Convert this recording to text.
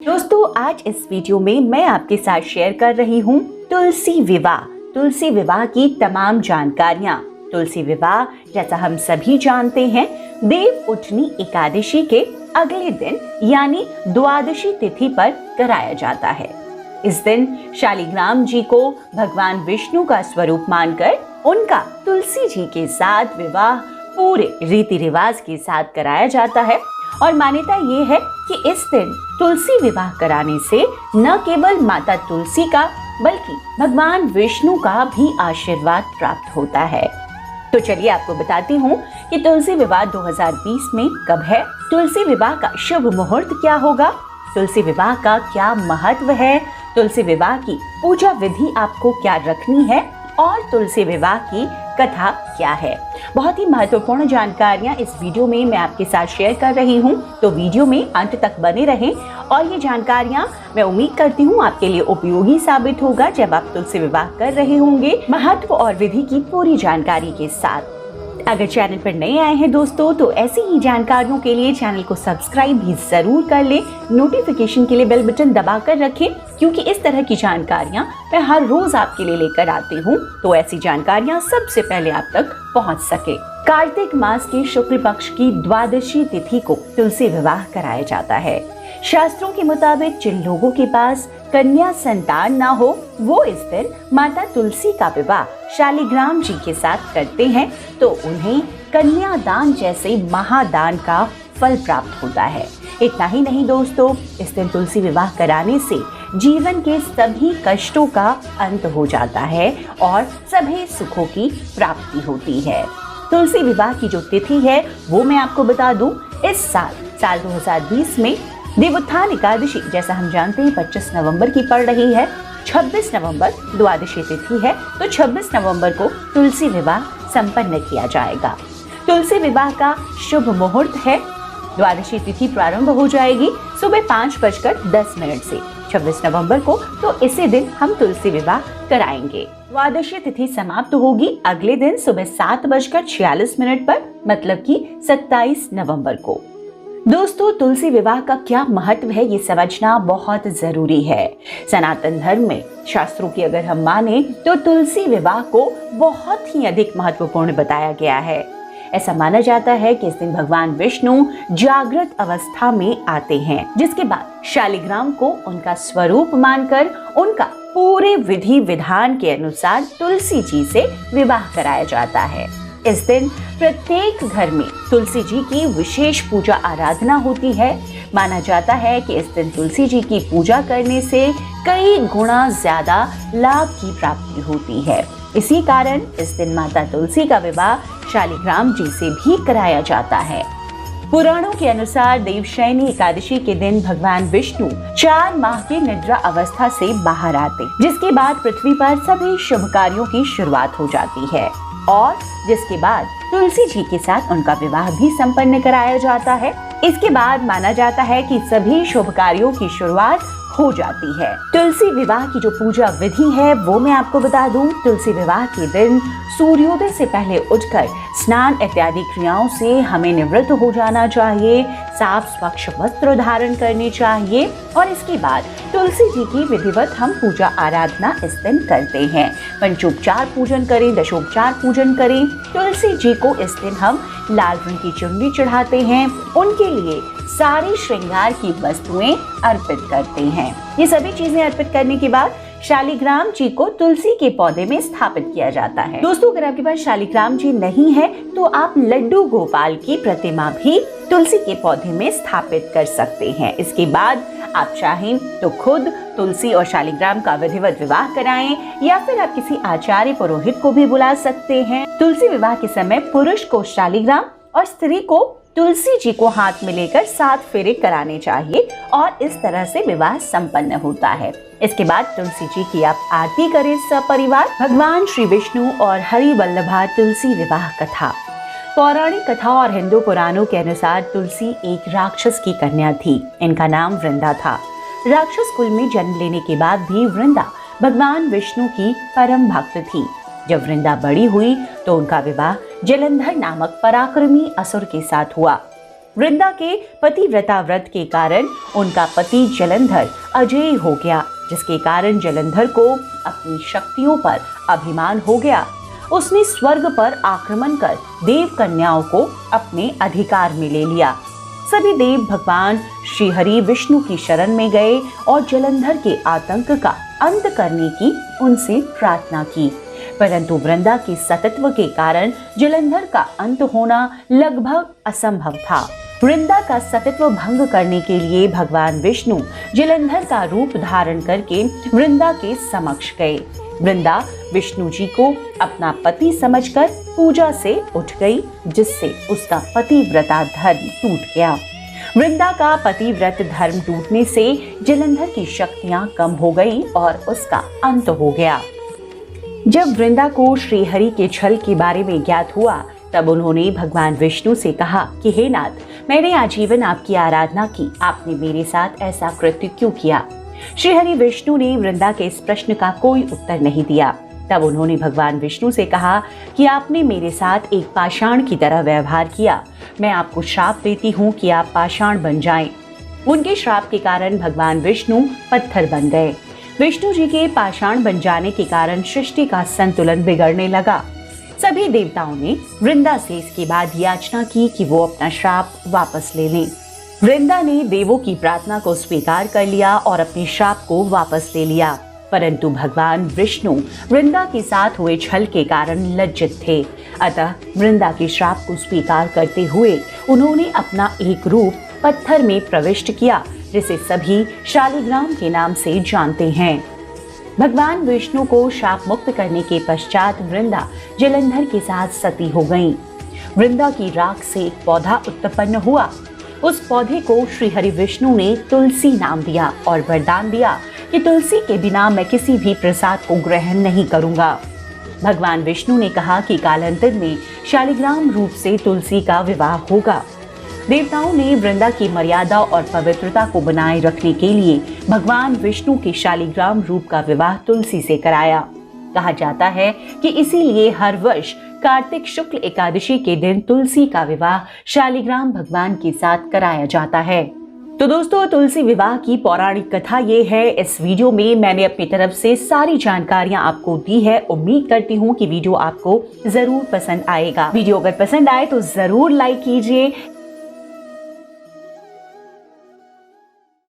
दोस्तों, आज इस वीडियो में मैं आपके साथ शेयर कर रही हूँ तुलसी विवाह। तुलसी विवाह की तमाम जानकारियाँ। तुलसी विवाह, जैसा हम सभी जानते हैं, देव उठनी एकादशी के अगले दिन यानी द्वादशी तिथि पर कराया जाता है। इस दिन शालिग्राम जी को भगवान विष्णु का स्वरूप मानकर उनका तुलसी जी के साथ विवाह पूरे रीति रिवाज के साथ कराया जाता है। और मान्यता ये है कि इस दिन तुलसी विवाह कराने से न केवल माता तुलसी का बल्कि भगवान विष्णु का भी आशीर्वाद प्राप्त होता है। तो चलिए आपको बताती हूँ कि तुलसी विवाह 2020 में कब है, तुलसी विवाह का शुभ मुहूर्त क्या होगा, तुलसी विवाह का क्या महत्व है, तुलसी विवाह की पूजा विधि आपको क्या रखनी है और तुलसी विवाह की कथा क्या है। बहुत ही महत्वपूर्ण जानकारियां इस वीडियो में मैं आपके साथ शेयर कर रही हूं, तो वीडियो में अंत तक बने रहें और ये जानकारियां मैं उम्मीद करती हूं आपके लिए उपयोगी साबित होगा जब आप तुलसी विवाह कर रहे होंगे, महत्व और विधि की पूरी जानकारी के साथ। अगर चैनल पर नए आए हैं दोस्तों, तो ऐसी ही जानकारियों के लिए चैनल को सब्सक्राइब भी जरूर कर लें, नोटिफिकेशन के लिए बेल बटन दबा कर रखें, क्योंकि इस तरह की जानकारियां मैं हर रोज आपके लिए लेकर आती हूं, तो ऐसी जानकारियां सबसे पहले आप तक पहुंच सके। कार्तिक मास के शुक्ल पक्ष की द्वादशी तिथि को तुलसी विवाह कराया जाता है। शास्त्रों के मुताबिक जिन लोगों के पास कन्या संतान ना हो, वो इस दिन माता तुलसी का विवाह शालिग्राम जी के साथ करते हैं, तो उन्हें कन्यादान जैसे महादान का फल प्राप्त होता है। इतना ही नहीं दोस्तों, इस दिन तुलसी विवाह कराने से जीवन के सभी कष्टों का अंत हो जाता है और सभी सुखों की प्राप्ति होती है। तुलसी विवाह की जो तिथि है वो मैं आपको बता दूं, इस साल 2020 में देवोत्थान एकादशी, जैसा हम जानते हैं, 25 नवंबर की पड़ रही है। 26 नवंबर द्वादशी तिथि है, तो 26 नवंबर को तुलसी विवाह संपन्न किया जाएगा। तुलसी विवाह का शुभ मुहूर्त है, द्वादशी तिथि प्रारंभ हो जाएगी सुबह 5:10 से 26 नवंबर को, तो इसी दिन हम तुलसी विवाह कराएंगे। द्वादशी तिथि समाप्त होगी अगले दिन सुबह 7:46 पर, मतलब कि 27 नवंबर को। दोस्तों, तुलसी विवाह का क्या महत्व है ये समझना बहुत जरूरी है। सनातन धर्म में शास्त्रों की अगर हम माने तो तुलसी विवाह को बहुत ही अधिक महत्वपूर्ण बताया गया है। ऐसा माना जाता है कि इस दिन भगवान विष्णु जागृत अवस्था में आते हैं, जिसके बाद शालिग्राम को उनका स्वरूप मानकर उनका पूरे विधि विधान के अनुसार तुलसी जी से विवाह कराया जाता है। इस दिन प्रत्येक घर में तुलसी जी की विशेष पूजा आराधना होती है। माना जाता है कि इस दिन तुलसी जी की पूजा करने से कई गुना ज्यादा लाभ की प्राप्ति होती है। इसी कारण इस दिन माता तुलसी का विवाह शालिग्राम जी से भी कराया जाता है। पुराणों के अनुसार देवशयनी एकादशी के दिन भगवान विष्णु 4 माह की निद्रा अवस्था से बाहर आते, जिसके बाद पृथ्वी पर सभी शुभ कार्यों की शुरुआत हो जाती है और जिसके बाद तुलसी जी के साथ उनका विवाह भी संपन्न कराया जाता है। इसके बाद माना जाता है कि सभी शुभ कार्यों की शुरुआत हो जाती है। तुलसी विवाह की जो पूजा विधि है वो मैं आपको बता दूं। तुलसी विवाह के दिन सूर्योदय से पहले उठकर स्नान इत्यादि क्रियाओं से हमें निवृत्त हो जाना चाहिए, साफ स्वच्छ वस्त्र धारण करने चाहिए और इसके बाद तुलसी जी की विधिवत हम पूजा आराधना इस दिन करते हैं। पंचोपचार पूजन करें, दशोपचार पूजन करें। तुलसी जी को इस दिन हम लाल रंग की चुनरी चढ़ाते हैं, उनके लिए सारी श्रृंगार की वस्तुएं अर्पित करते हैं। ये सभी चीजें अर्पित करने के बाद शालिग्राम जी को तुलसी के पौधे में स्थापित किया जाता है। दोस्तों, अगर आपके पास शालिग्राम जी नहीं है तो आप लड्डू गोपाल की प्रतिमा भी तुलसी के पौधे में स्थापित कर सकते हैं। इसके बाद आप चाहें तो खुद तुलसी और शालिग्राम का विधिवत विवाह कराएं या फिर आप किसी आचार्य पुरोहित को भी बुला सकते हैं। तुलसी विवाह के समय पुरुष को शालिग्राम और स्त्री को तुलसी जी को हाथ में लेकर 7 फेरे कराने चाहिए और इस तरह से विवाह संपन्न होता है। इसके बाद तुलसी जी की आप आरती करें सपरिवार। भगवान श्री विष्णु और हरि वल्लभा तुलसी विवाह कथा। पौराणिक कथा और हिंदू पुराणों के अनुसार तुलसी एक राक्षस की कन्या थी। इनका नाम वृंदा था। राक्षस कुल में जन्म लेने के बाद भी वृंदा भगवान विष्णु की परम भक्त थी। जब वृंदा बड़ी हुई तो उनका विवाह जलंधर नामक पराक्रमी असुर के साथ हुआ। वृंदा के पतिव्रता व्रत के कारण उनका पति जलंधर अजेय हो गया, जिसके कारण जलंधर को अपनी शक्तियों पर अभिमान हो गया। उसने स्वर्ग पर आक्रमण कर देव कन्याओं को अपने अधिकार में ले लिया। सभी देव भगवान श्री हरि विष्णु की शरण में गए और जलंधर के आतंक का अंत करने की उनसे प्रार्थना की, परंतु वृंदा के सतत्व के कारण जलंधर का अंत होना लगभग असंभव था। वृंदा का सतत्व भंग करने के लिए भगवान विष्णु जलंधर का रूप धारण करके वृंदा के समक्ष गए। वृंदा विष्णु जी को अपना पति समझकर पूजा से उठ गई, जिससे उसका पतिव्रता धर्म टूट गया। वृंदा का पतिव्रत धर्म टूटने से जलंधर की शक्तियां कम हो गई और उसका अंत हो गया। जब वृंदा को श्रीहरि के छल के बारे में ज्ञात हुआ, तब उन्होंने भगवान विष्णु से कहा कि हे नाथ, मैंने आजीवन आपकी आराधना की, आपने मेरे साथ ऐसा कृत्य क्यों किया? श्रीहरि विष्णु ने वृंदा के इस प्रश्न का कोई उत्तर नहीं दिया। तब उन्होंने भगवान विष्णु से कहा कि आपने मेरे साथ एक पाषाण की तरह व्यवहार किया, मैं आपको श्राप देती हूँ कि आप पाषाण बन जाएं। उनके श्राप के कारण भगवान विष्णु पत्थर बन गए। विष्णु जी के पाषाण बन जाने के कारण सृष्टि का संतुलन बिगड़ने लगा। सभी देवताओं ने वृंदा से इसके बाद याचना की कि वो अपना श्राप वापस ले लें। वृंदा ने देवों की प्रार्थना को स्वीकार कर लिया और अपने श्राप को वापस ले लिया, परंतु भगवान विष्णु वृंदा के साथ हुए छल के कारण लज्जित थे। अतः वृंदा के श्राप को स्वीकार करते हुए उन्होंने अपना एक रूप पत्थर में प्रविष्ट किया, जिसे सभी शालिग्राम के नाम से जानते हैं। भगवान विष्णु को शाप मुक्त करने के पश्चात वृंदा जलंधर के साथ सती हो गईं। वृंदा की राख से एक पौधा उत्पन्न हुआ। उस पौधे को श्री हरि विष्णु ने तुलसी नाम दिया और वरदान दिया कि तुलसी के बिना मैं किसी भी प्रसाद को ग्रहण नहीं करूंगा। भगवान विष्णु ने कहा कि कालांतर में शालिग्राम रूप से तुलसी का विवाह होगा। देवताओं ने वृंदा की मर्यादा और पवित्रता को बनाए रखने के लिए भगवान विष्णु के शालिग्राम रूप का विवाह तुलसी से कराया। कहा जाता है कि इसीलिए हर वर्ष कार्तिक शुक्ल एकादशी के दिन तुलसी का विवाह शालिग्राम भगवान के साथ कराया जाता है। तो दोस्तों, तुलसी विवाह की पौराणिक कथा ये है। इस वीडियो में मैंने अपनी तरफ से सारी जानकारियां आपको दी है। उम्मीद करती हूँ कि वीडियो आपको जरूर पसंद आएगा। वीडियो अगर पसंद आए तो जरूर लाइक कीजिए,